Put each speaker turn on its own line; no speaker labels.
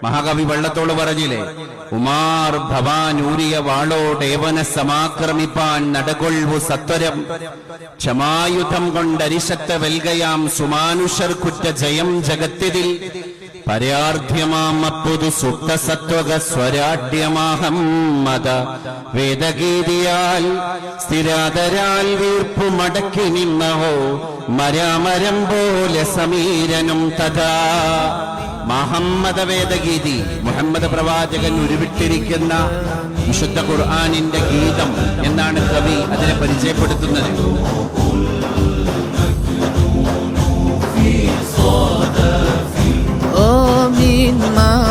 മഹാകവി വള്ളത്തോൾ പറഞ്ഞില്ലേ, ഉമാർ ഭവാനൂരിയ വാളോടേവന സമാക്രമിപ്പാൻ നടകൊള്ളു സത്വരം, ക്ഷമായുധം കൊണ്ടരിശക്ത വെൽകയാം സുമാനുഷർ കുറ്റ ജയം ജഗത്തിതിൽ, പര്യാർത്ഥ്യമാം അപ്പുതു സുപ്ത സത്വക സ്വരാഢ്യമാഹം മത വേദഗീതിയാൽ സ്ഥിരാതരാൽ വീർപ്പു മടക്കി നിന്നഹോ മരാമരം പോലെ സമീരനും തഥാ. മഹമ്മദ വേദഗീതി, മുഹമ്മദ് പ്രവാചകൻ ഉരുവിട്ടിരിക്കുന്ന വിശുദ്ധ ഖുർആനിന്റെ ഗീതം എന്നാണ് കവി അതിനെ പരിചയപ്പെടുത്തുന്നത്.
من